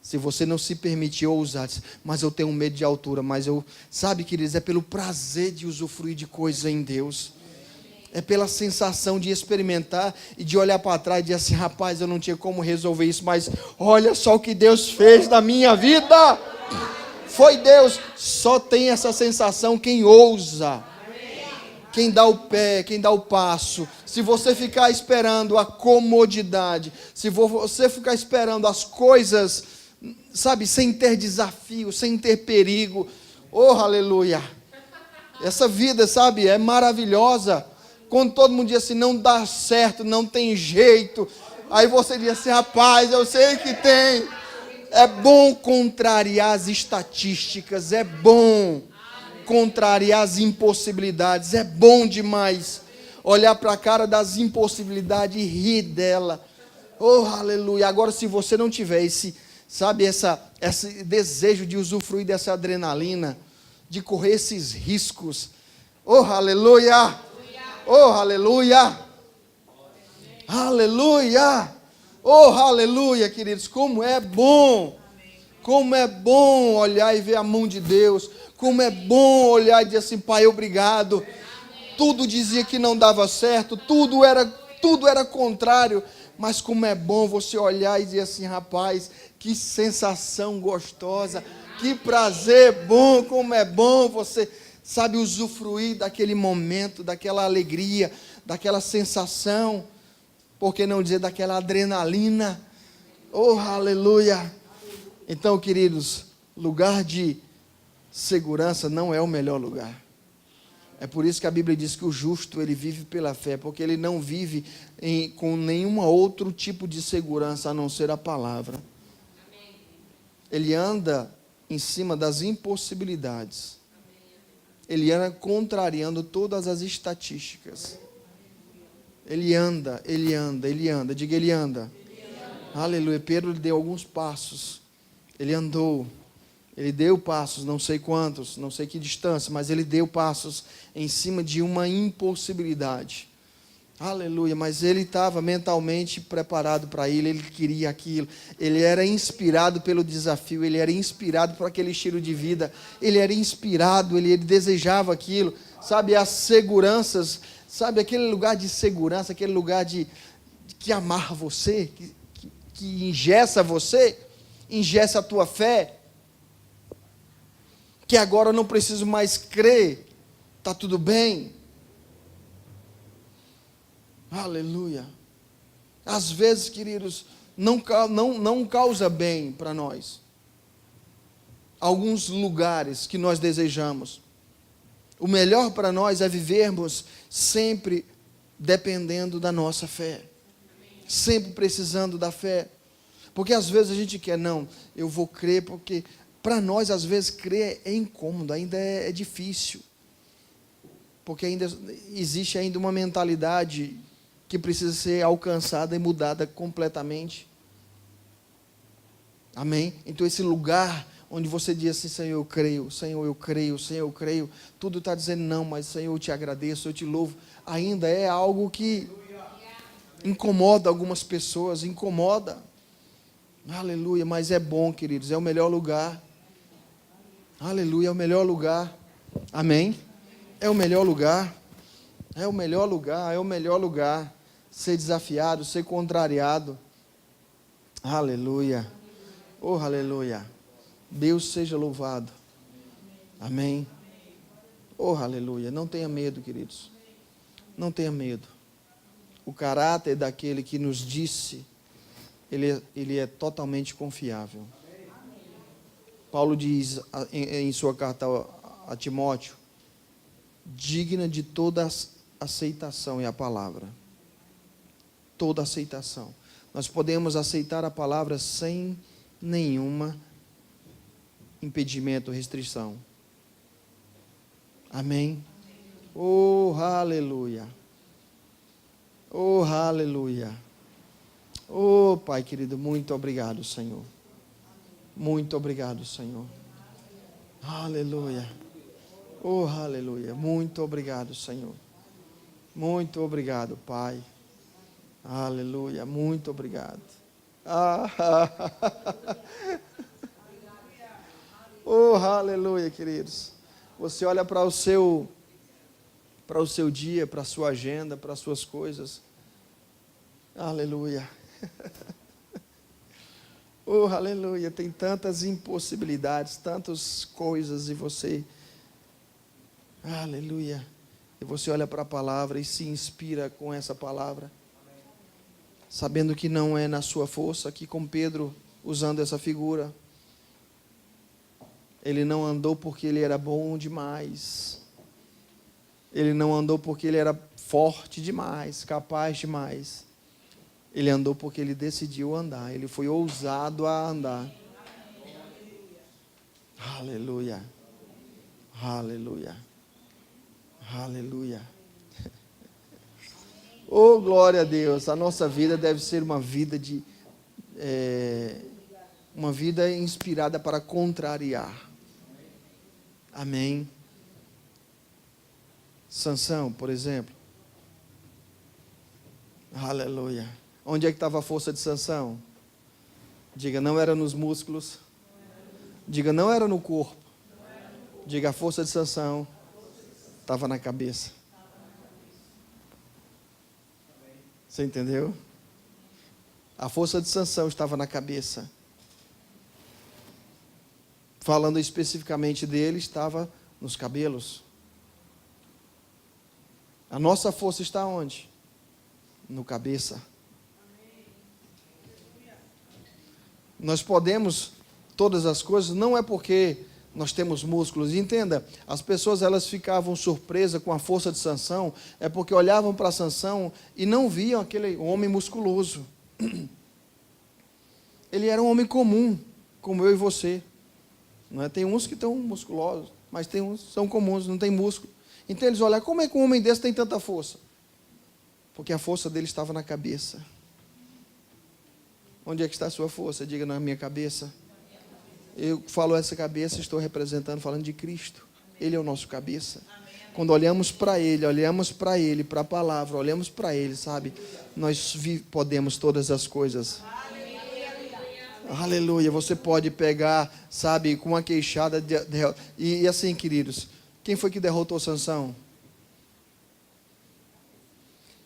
Se você não se permitir ousar, mas eu tenho medo de altura, mas eu, sabe, queridos, é pelo prazer de usufruir de coisas em Deus. É pela sensação de experimentar e de olhar para trás e dizer assim, rapaz, eu não tinha como resolver isso, mas olha só o que Deus fez na minha vida. Foi Deus. Só tem essa sensação quem ousa, quem dá o pé, quem dá o passo. Se você ficar esperando a comodidade, se você ficar esperando as coisas, sabe, sem ter desafio, sem ter perigo, oh, aleluia. Essa vida, sabe, é maravilhosa. Quando todo mundo diz assim, não dá certo, não tem jeito, aí você diz assim, rapaz, eu sei que tem. É bom contrariar as estatísticas, é bom contrariar as impossibilidades, é bom demais olhar para a cara das impossibilidades e rir dela. Oh, aleluia. Agora, se você não tiver esse desejo de usufruir dessa adrenalina, de correr esses riscos, oh, aleluia. Oh, aleluia! Aleluia! Oh, aleluia, queridos! Como é bom! Como é bom olhar e ver a mão de Deus! Como é bom olhar e dizer assim, Pai, obrigado! Tudo dizia que não dava certo, tudo era contrário, mas como é bom você olhar e dizer assim, rapaz, que sensação gostosa, que prazer bom, como é bom você, sabe, usufruir daquele momento, daquela alegria, daquela sensação, por que não dizer daquela adrenalina? Oh, aleluia! Então, queridos, lugar de segurança não é o melhor lugar. É por isso que a Bíblia diz que o justo, ele vive pela fé, porque ele não vive com nenhum outro tipo de segurança, a não ser a palavra. Ele anda em cima das impossibilidades. Ele anda contrariando todas as estatísticas. Ele anda. Diga, ele anda. Aleluia. Pedro lhe deu alguns passos. Ele andou. Ele deu passos, não sei quantos, não sei que distância, mas ele deu passos em cima de uma impossibilidade. Aleluia. Mas ele estava mentalmente preparado para ele queria aquilo. Ele era inspirado pelo desafio, ele era inspirado por aquele estilo de vida, ele era inspirado, ele desejava aquilo. Sabe, as seguranças, sabe, aquele lugar de segurança, aquele lugar que amarra você, que engessa você, engessa a tua fé, que agora eu não preciso mais crer, está tudo bem. Aleluia. Às vezes, queridos, não causa bem para nós. Alguns lugares que nós desejamos. O melhor para nós é vivermos sempre dependendo da nossa fé. Sempre precisando da fé. Porque às vezes a gente quer, não, eu vou crer, porque para nós às vezes crer é incômodo, ainda é difícil. Porque ainda existe ainda uma mentalidade que precisa ser alcançada e mudada completamente. Amém? Então esse lugar onde você diz assim, Senhor, eu creio, Senhor, eu creio, Senhor, eu creio, tudo está dizendo não, mas Senhor, eu te agradeço, eu te louvo, ainda é algo que incomoda algumas pessoas, incomoda. Aleluia, mas é bom, queridos, é o melhor lugar. Aleluia, é o melhor lugar. Amém? É o melhor lugar. É o melhor lugar, é o melhor lugar. Ser desafiado, ser contrariado. Aleluia. Oh, aleluia. Deus seja louvado. Amém. Oh, aleluia. Não tenha medo, queridos. Não tenha medo. O caráter daquele que nos disse, ele é totalmente confiável. Paulo diz em sua carta a Timóteo, digna de toda aceitação é a palavra. Toda aceitação. Nós podemos aceitar a palavra sem nenhuma impedimento, restrição. Amém? Oh, aleluia. Oh, aleluia. Oh, Pai querido, muito obrigado, Senhor. Muito obrigado, Senhor. Aleluia. Oh, aleluia. Muito obrigado, Senhor. Muito obrigado, Pai. Aleluia. Muito obrigado. Oh, aleluia, queridos. Você olha para o seu dia, para a sua agenda, para as suas coisas. Aleluia. Oh, aleluia. Tem tantas impossibilidades, tantas coisas e você... Aleluia. E você olha para a palavra e se inspira com essa palavra. Sabendo que não é na sua força, aqui com Pedro, usando essa figura. Ele não andou porque ele era bom demais. Ele não andou porque ele era forte demais, capaz demais. Ele andou porque ele decidiu andar. Ele foi ousado a andar. Aleluia. Aleluia. Aleluia. Oh, glória a Deus. A nossa vida deve ser uma vida uma vida inspirada para contrariar. Amém. Sansão, por exemplo. Aleluia. Onde é que estava a força de Sansão? Diga, não era nos músculos. Diga, não era no corpo. Diga, a força de Sansão estava na cabeça. Você entendeu? A força de Sansão estava na cabeça. Falando especificamente dele, estava nos cabelos. A nossa força está onde? No cabeça. Nós podemos todas as coisas, não é porque nós temos músculos. Entenda, as pessoas elas ficavam surpresas com a força de Sansão, é porque olhavam para Sansão e não viam aquele homem musculoso. Ele era um homem comum, como eu e você. Não é? Tem uns que estão musculosos, mas tem uns que são comuns, não tem músculo. Então eles olham, como é que um homem desse tem tanta força? Porque a força dele estava na cabeça. Onde é que está a sua força? Diga, na minha cabeça. Eu falo essa cabeça, estou representando, falando de Cristo. Ele é o nosso cabeça. Quando olhamos para Ele, para a palavra, olhamos para Ele, sabe? Nós podemos todas as coisas. Aleluia. Você pode pegar, sabe, com uma queixada e assim, queridos, quem foi que derrotou Sansão?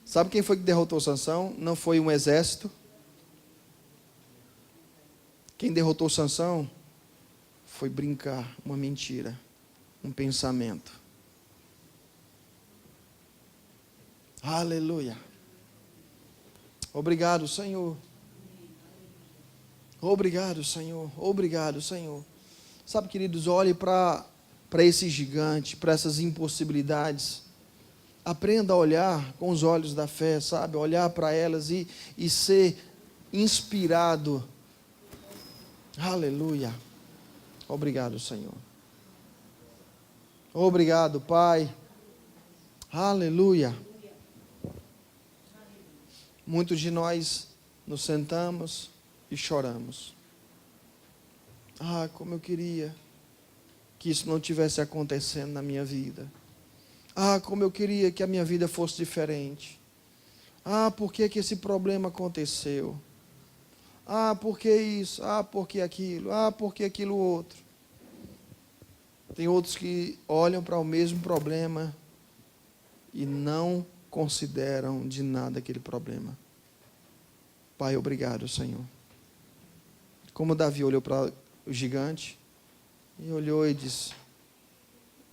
Sabe quem foi que derrotou Sansão? Não foi um exército. Quem derrotou Sansão foi brincar, uma mentira, um pensamento. Aleluia. Obrigado, Senhor. Obrigado, Senhor. Obrigado, Senhor. Sabe, queridos, olhe para esse gigante, para essas impossibilidades. Aprenda a olhar com os olhos da fé, sabe? Olhar para elas e ser inspirado Aleluia. Obrigado, Senhor. Obrigado, Pai. Aleluia. Muitos de nós nos sentamos e choramos. Ah, como eu queria que isso não tivesse acontecendo na minha vida. Ah, como eu queria que a minha vida fosse diferente. Ah, por que que esse problema aconteceu? Ah, por que isso? Ah, por que aquilo? Ah, por que aquilo outro? Tem outros que olham para o mesmo problema e não consideram de nada aquele problema. Pai, obrigado, Senhor. Como Davi olhou para o gigante e olhou e disse: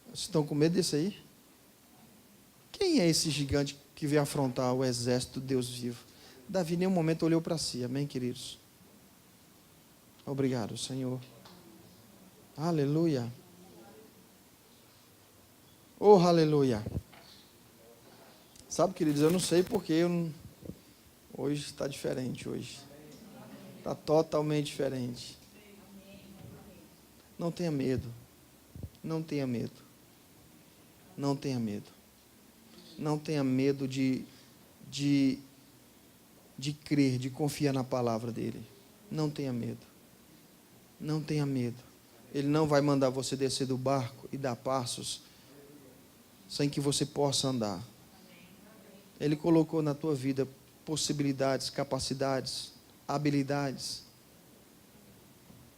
vocês estão com medo desse aí? Quem é esse gigante que veio afrontar o exército do Deus vivo? Davi em nenhum momento olhou para si, amém, queridos? Obrigado, Senhor. Aleluia. Oh, aleluia. Sabe, queridos, eu não sei porque hoje está diferente hoje. Está totalmente diferente. Não tenha medo. Não tenha medo. Não tenha medo. Não tenha medo de crer, de confiar na palavra dele. Não tenha medo. Não tenha medo. Ele não vai mandar você descer do barco e dar passos sem que você possa andar. Ele colocou na tua vida possibilidades, capacidades, habilidades.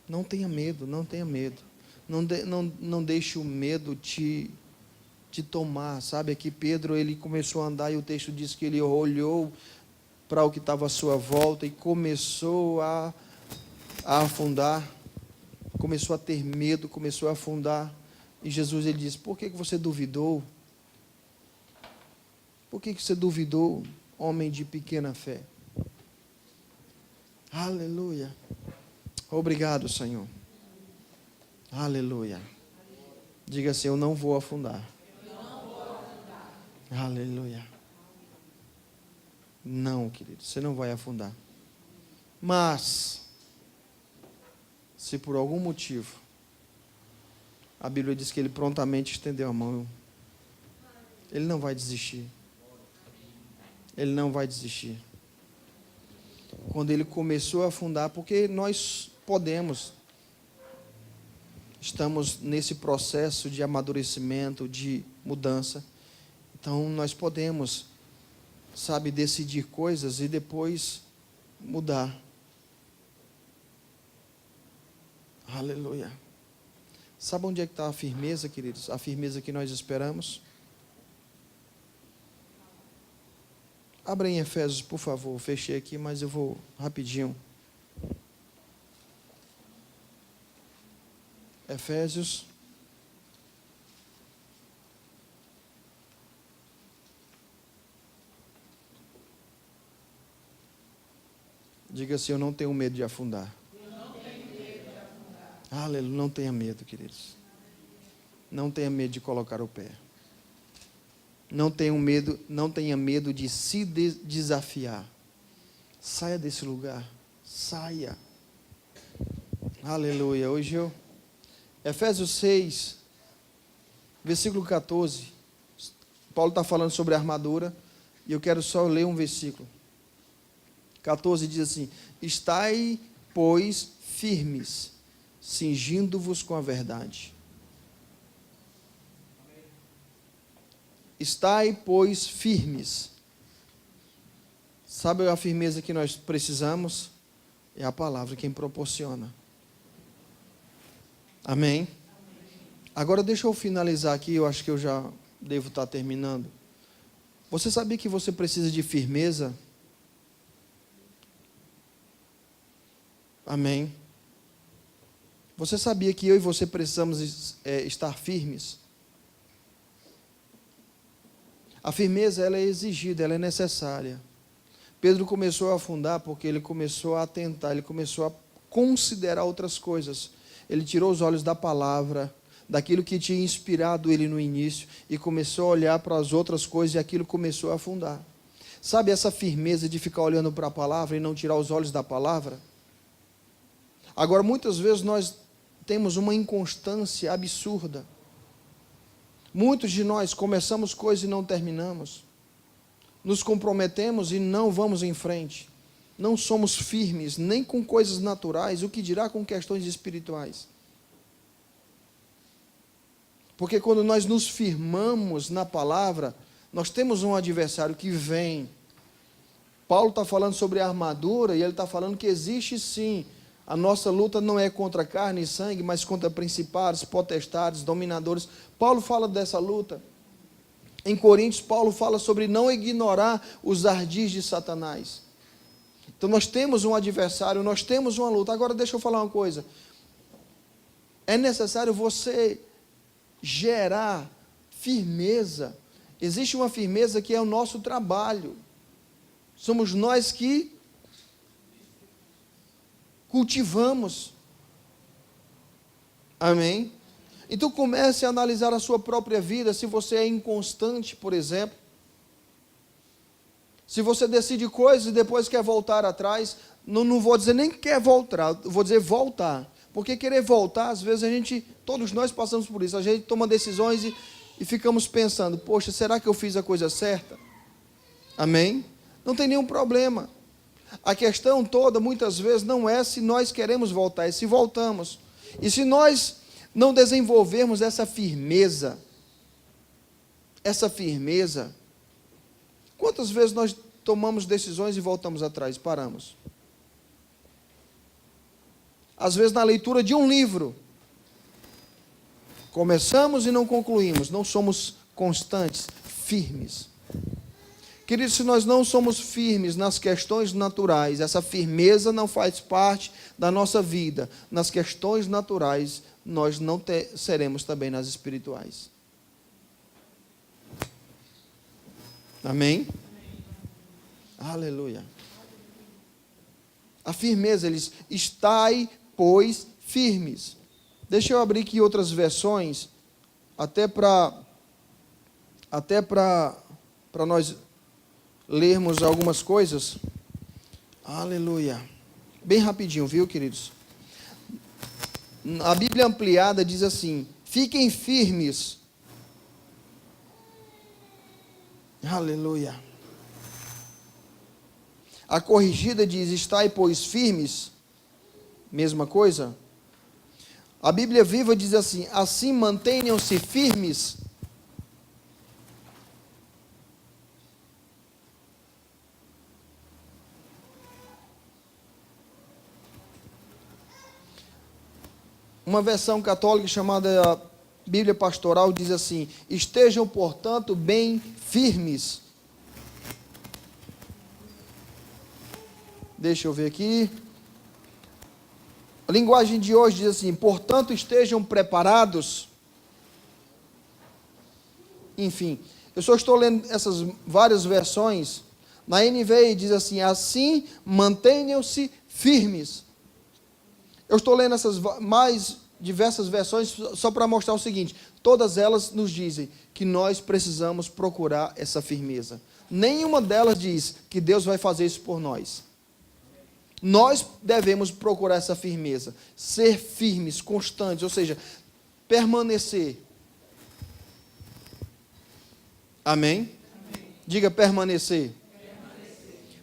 Não tenha medo, não tenha medo. Não deixe o medo te tomar. Sabe, aqui Pedro, ele começou a andar e o texto diz que ele olhou para o que estava à sua volta e começou a afundar. Começou a ter medo, começou a afundar. E Jesus, ele disse: por que você duvidou? Por que você duvidou, homem de pequena fé? Aleluia. Obrigado, Senhor. Aleluia. Diga assim: eu não vou afundar. Aleluia. Não, querido, você não vai afundar. Mas, se por algum motivo, a Bíblia diz que ele prontamente estendeu a mão, ele não vai desistir. Ele não vai desistir. Quando ele começou a afundar, porque nós estamos nesse processo de amadurecimento, de mudança. Então nós podemos, sabe, decidir coisas e depois mudar. Aleluia. Sabe onde é que está a firmeza, queridos? A firmeza que nós esperamos? Abra em Efésios, por favor. Fechei aqui, mas eu vou rapidinho. Efésios. Diga assim: eu não tenho medo de afundar. Aleluia, não tenha medo, queridos. Não tenha medo de colocar o pé. Não tenha medo de se desafiar. Saia desse lugar. Saia. Aleluia. Hoje Efésios 6, versículo 14. Paulo está falando sobre a armadura. E eu quero só ler um versículo. 14 diz assim: estai, pois, firmes, cingindo-vos com a verdade. Estai, pois, firmes. Sabe a firmeza que nós precisamos? É a palavra quem proporciona. Amém? Agora deixa eu finalizar aqui, eu acho que eu já devo estar terminando. Você sabia que você precisa de firmeza? Amém? Você sabia que eu e você precisamos estar firmes? A firmeza, ela é exigida, ela é necessária. Pedro começou a afundar porque ele começou a atentar, ele começou a considerar outras coisas. Ele tirou os olhos da palavra, daquilo que tinha inspirado ele no início, e começou a olhar para as outras coisas, e aquilo começou a afundar. Sabe essa firmeza de ficar olhando para a palavra e não tirar os olhos da palavra? Agora, muitas vezes nós temos uma inconstância absurda. Muitos de nós começamos coisas e não terminamos. Nos comprometemos e não vamos em frente. Não somos firmes nem com coisas naturais, o que dirá com questões espirituais. Porque quando nós nos firmamos na palavra, nós temos um adversário que vem. Paulo está falando sobre a armadura e ele está falando que existe sim. A nossa luta não é contra carne e sangue, mas contra principados, potestades, dominadores. Paulo fala dessa luta. Em Coríntios, Paulo fala sobre não ignorar os ardis de Satanás. Então nós temos um adversário, nós temos uma luta. Agora deixa eu falar uma coisa. É necessário você gerar firmeza. Existe uma firmeza que é o nosso trabalho. Somos nós que cultivamos. Amém? Então comece a analisar a sua própria vida, se você é inconstante, por exemplo. Se você decide coisas e depois quer voltar atrás, não vou dizer nem quer voltar, vou dizer voltar. Porque querer voltar, às vezes todos nós passamos por isso, a gente toma decisões e ficamos pensando, poxa, será que eu fiz a coisa certa? Amém? Não tem nenhum problema. A questão toda, muitas vezes, não é se nós queremos voltar, é se voltamos. E se nós não desenvolvermos essa firmeza, quantas vezes nós tomamos decisões e voltamos atrás, paramos? Às vezes na leitura de um livro, começamos e não concluímos, não somos constantes, firmes. Queridos, se nós não somos firmes nas questões naturais, essa firmeza não faz parte da nossa vida, nas questões naturais, nós não seremos também nas espirituais. Amém? Aleluia. A firmeza, eles estai, pois, firmes. Deixa eu abrir aqui outras versões, até para nós lermos algumas coisas. Aleluia. Bem rapidinho, viu, queridos? A Bíblia ampliada diz assim: fiquem firmes. Aleluia. A corrigida diz: estai, pois, firmes. Mesma coisa. A Bíblia viva diz assim: assim mantenham-se firmes. Uma versão católica chamada Bíblia Pastoral diz assim: estejam, portanto, bem firmes. Deixa eu ver aqui. A linguagem de hoje diz assim: portanto, estejam preparados. Enfim, eu só estou lendo essas várias versões. Na NVI diz assim: assim mantenham-se firmes. Eu estou lendo essas mais diversas versões só para mostrar o seguinte: todas elas nos dizem que nós precisamos procurar essa firmeza. Nenhuma delas diz que Deus vai fazer isso por nós. Nós devemos procurar essa firmeza, ser firmes, constantes, ou seja, permanecer. Amém? Amém. Diga permanecer.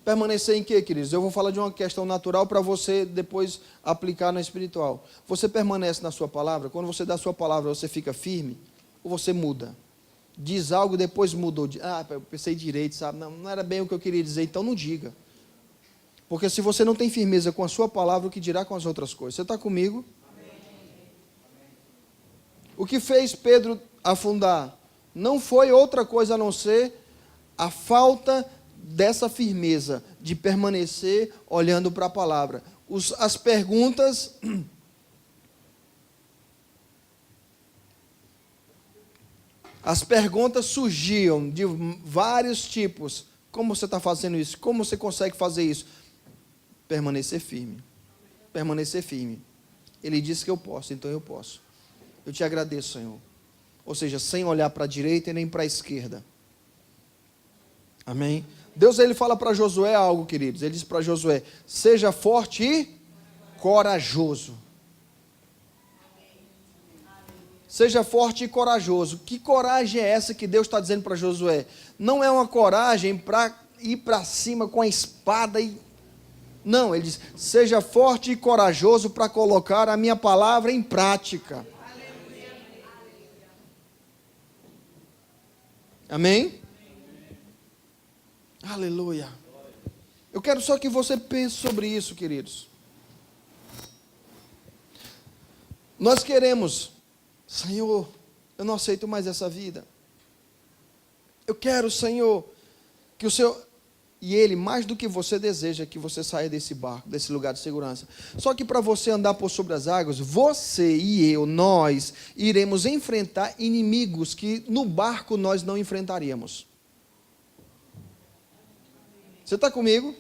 Permanecer em quê, queridos? Eu vou falar de uma questão natural para você depois aplicar na espiritual. Você permanece na sua palavra? Quando você dá a sua palavra, você fica firme? Ou você muda? Diz algo e depois mudou. Eu pensei direito, sabe? Não era bem o que eu queria dizer, então não diga. Porque se você não tem firmeza com a sua palavra, o que dirá com as outras coisas? Você está comigo? Amém. O que fez Pedro afundar não foi outra coisa a não ser a falta dessa firmeza, de permanecer olhando para a palavra. As perguntas surgiam de vários tipos. Como você está fazendo isso? Como você consegue fazer isso? Permanecer firme. Permanecer firme. Ele disse que eu posso, então eu posso. Eu te agradeço, Senhor. Ou seja, sem olhar para a direita e nem para a esquerda. Amém? Deus, ele fala para Josué algo, queridos. Ele diz para Josué: seja forte e corajoso. Seja forte e corajoso. Que coragem é essa que Deus está dizendo para Josué? Não é uma coragem para ir para cima com a espada e... Não, ele diz, seja forte e corajoso para colocar a minha palavra em prática. Amém? Aleluia. Eu quero só que você pense sobre isso, queridos. Nós queremos, Senhor, eu não aceito mais essa vida. Eu quero, Senhor, que o Senhor... E Ele, mais do que você deseja, que você saia desse barco, desse lugar de segurança. Só que para você andar por sobre as águas, você e eu, nós, iremos enfrentar inimigos que no barco nós não enfrentaríamos. Você está comigo?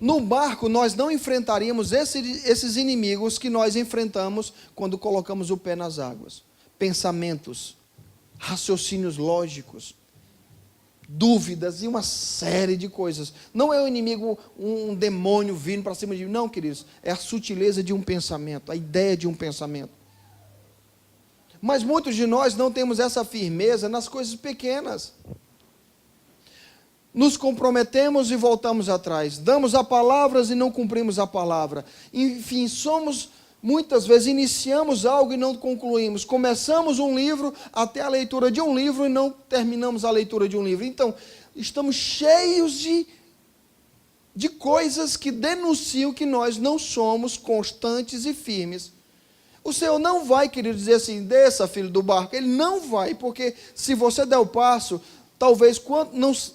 No barco nós não enfrentaríamos esses inimigos que nós enfrentamos quando colocamos o pé nas águas. Pensamentos, raciocínios lógicos, dúvidas e uma série de coisas. Não é o inimigo, um demônio vindo para cima de mim. Não, queridos. É a sutileza de um pensamento, a ideia de um pensamento. Mas muitos de nós não temos essa firmeza nas coisas pequenas. Nos comprometemos e voltamos atrás. Damos a palavras e não cumprimos a palavra. Enfim, muitas vezes iniciamos algo e não concluímos. Começamos um livro até a leitura de um livro e não terminamos a leitura de um livro. Então, estamos cheios de coisas que denunciam que nós não somos constantes e firmes. O Senhor não vai, querido, dizer assim, desça, filho do barco. Ele não vai, porque se você der o passo, talvez,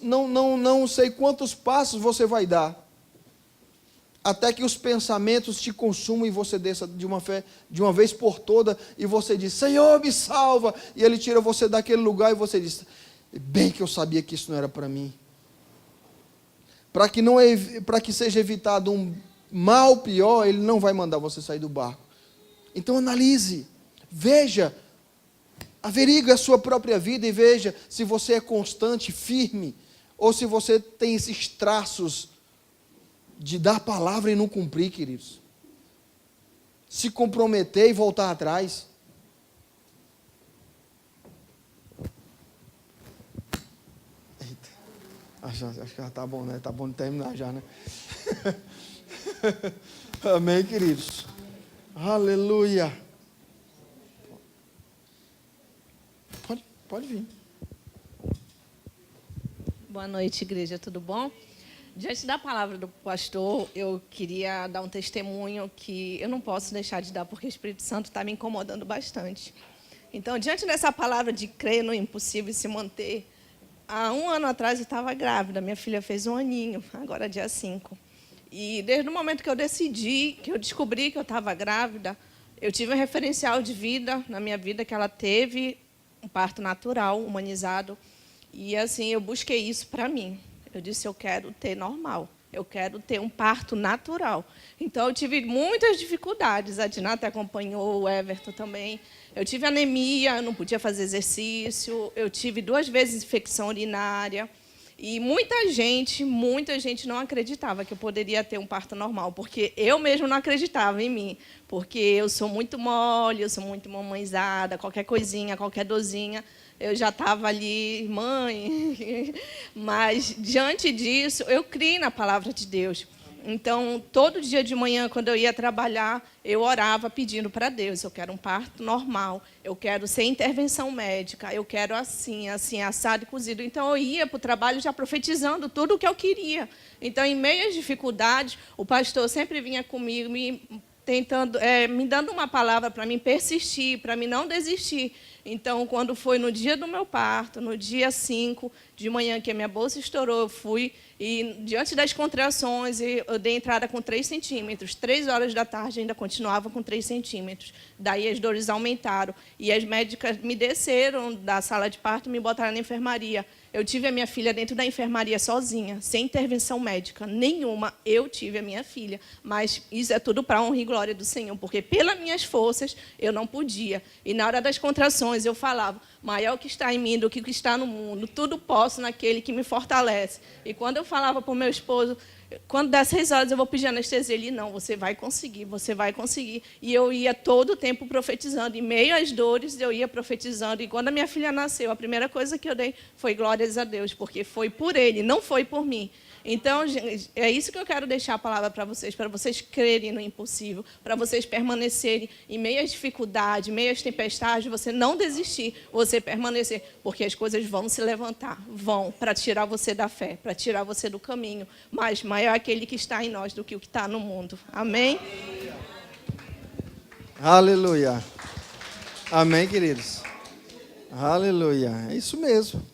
não sei quantos passos você vai dar. Até que os pensamentos te consumam e você desça de uma vez por toda, e você diz, Senhor, me salva, e Ele tira você daquele lugar, e você diz, bem que eu sabia que isso não era para mim. Para que seja evitado um mal pior, Ele não vai mandar você sair do barco. Então analise, veja, averigue a sua própria vida e veja se você é constante, firme, ou se você tem esses traços de dar palavra e não cumprir, queridos. Se comprometer e voltar atrás. Eita. Acho que já está bom, né? Está bom de terminar já, né? Amém, queridos. Aleluia. Pode vir. Boa noite, igreja, tudo bom? Diante da palavra do pastor, eu queria dar um testemunho que eu não posso deixar de dar, porque o Espírito Santo está me incomodando bastante. Então, diante dessa palavra de crer no impossível e se manter, há 1 ano atrás eu estava grávida, minha filha fez 1 aninho, agora dia 5. E desde o momento que eu descobri que eu estava grávida, eu tive um referencial de vida na minha vida, que ela teve um parto natural, humanizado, e assim, eu busquei isso para mim. Eu disse, eu quero ter normal, eu quero ter um parto natural. Então, eu tive muitas dificuldades, a Dinata acompanhou, o Everton também. Eu tive anemia, não podia fazer exercício, eu tive 2 vezes infecção urinária. E muita gente não acreditava que eu poderia ter um parto normal, porque eu mesmo não acreditava em mim, porque eu sou muito mole, eu sou muito mamãezada, qualquer coisinha, qualquer dorzinha, eu já estava ali, mãe. Mas, diante disso, eu criei na palavra de Deus. Então, todo dia de manhã, quando eu ia trabalhar, eu orava pedindo para Deus, eu quero um parto normal, eu quero sem intervenção médica, eu quero assim, assado e cozido. Então, eu ia para o trabalho já profetizando tudo o que eu queria. Então, em meio às dificuldades, o pastor sempre vinha comigo, me dando uma palavra para mim persistir, para mim não desistir. Então, quando foi no dia do meu parto, no dia 5 de manhã, que a minha bolsa estourou, eu fui, e diante das contrações, eu dei entrada com 3 centímetros. 3 horas da tarde, ainda continuava com 3 centímetros. Daí as dores aumentaram. E as médicas me desceram da sala de parto e me botaram na enfermaria. Eu tive a minha filha dentro da enfermaria sozinha, sem intervenção médica nenhuma. Eu tive a minha filha. Mas isso é tudo para a honra e glória do Senhor, porque pelas minhas forças eu não podia. E na hora das contrações eu falava, maior que está em mim do que está no mundo, tudo posso naquele que me fortalece. E quando eu falava para o meu esposo, quando dá 6 horas eu vou pedir anestesia. Ele, não, você vai conseguir, você vai conseguir. E eu ia todo o tempo profetizando. Em meio às dores, eu ia profetizando. E quando a minha filha nasceu, a primeira coisa que eu dei foi glórias a Deus, porque foi por ele, não foi por mim. Então, gente, é isso que eu quero deixar a palavra para vocês crerem no impossível, para vocês permanecerem em meio às dificuldades, em meio às tempestades, você não desistir, você permanecer, porque as coisas vão se levantar, vão, para tirar você da fé, para tirar você do caminho, mas maior é aquele que está em nós do que o que está no mundo. Amém? Aleluia. Amém, queridos? Aleluia. É isso mesmo.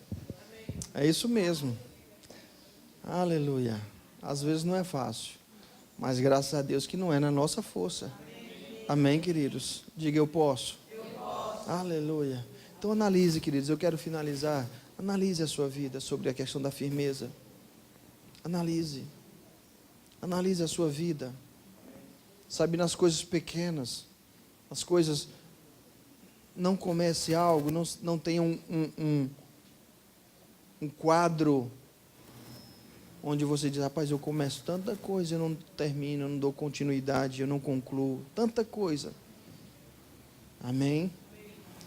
É isso mesmo. Aleluia. Às vezes não é fácil, mas graças a Deus que não é na nossa força. Amém, queridos? Diga, eu posso. Eu posso. Aleluia. Então analise, queridos, eu quero finalizar. Analise a sua vida sobre a questão da firmeza. Analise. Analise a sua vida. Sabe, nas coisas pequenas, as coisas, não comece algo, não tenha um quadro onde você diz, rapaz, eu começo tanta coisa, eu não termino, eu não dou continuidade, eu não concluo, tanta coisa. Amém?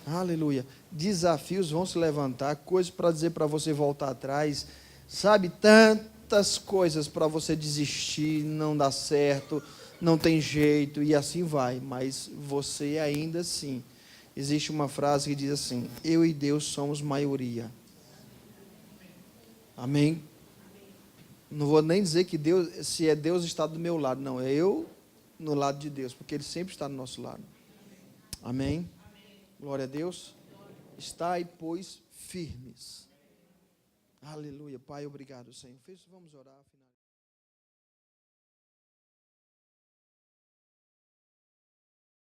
Aleluia. Desafios vão se levantar, coisas para dizer para você voltar atrás, sabe, tantas coisas para você desistir, não dá certo, não tem jeito, e assim vai, mas você ainda assim, existe uma frase que diz assim, eu e Deus somos maioria. Amém? Não vou nem dizer que Deus, se é Deus está do meu lado, não, é eu no lado de Deus, porque Ele sempre está do nosso lado. Amém? Glória a Deus. Estai, pois, firmes. Aleluia. Pai, obrigado, Senhor. Vamos orar.